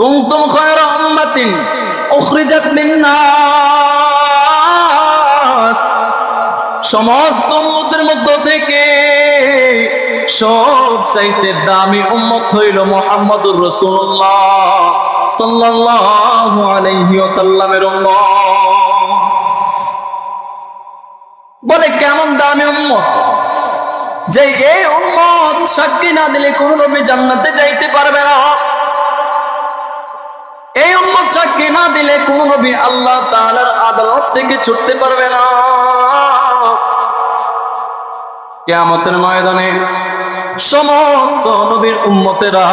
কুনতুম খায়রা উম্মাতিন উখরিজাত লিন-নাস, সমস্ত উম্মতের মধ্য থেকে সবচাইতে দামি উম্মত হইল মুহাম্মদুর রাসূলুল্লাহ সাল্লাল্লাহু আলাইহি ওয়াসাল্লামের উম্মত। বলে কেমন দামি উম্মত, যে এই উম্মত সাক্ষী না দিলে কোন নবী জান্নাতে যাইতে পারবে না। এই উম্মত সাক্ষী না দিলে কোন নবী আল্লাহ তাআলার আদালত থেকে ছুটতে পারবে না। কিয়ামতের ময়দানে সমস্ত নবীর উম্মতেরা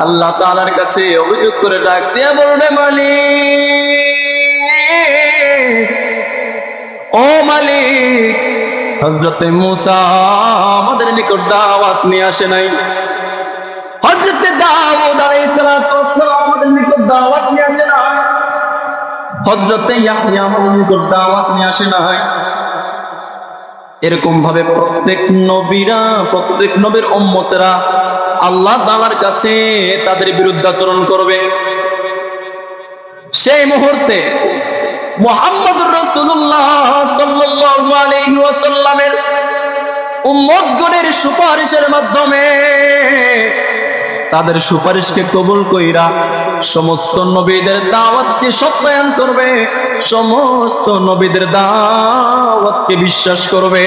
আল্লাহ তাআলার কাছে অভিযোগ করে ডাক দিয়ে বলবে, মালিক, ও মালিক, হযরতে মূসা আমাদের নিকট দাওয়াত নিয়ে আসে নাই, হযরতে দাউদ আলাইহিস সালাম আমাদের নিকট দাওয়াত নিয়ে আসে নাই, হযরতে ইয়াহইয়া আমাদের নিকট দাওয়াত নিয়ে আসে নাই। এরকম ভাবে প্রত্যেক নবীর উম্মতেরা আল্লাহ তাআলার কাছে তাদের বিরুদ্ধাচরণ করবে। সেই মুহূর্তে মুহাম্মদুর রাসূলুল্লাহ সাল্লাল্লাহু আলাইহি ওয়াসাল্লামের উম্মতগণের সুপারিশের মাধ্যমে তাদের সুপারিশকে কবুল কইরা সমস্ত নবীদের দাওয়াতকে সত্যায়ন করবে, সমস্ত নবীদের দাওয়াতকে বিশ্বাস করবে।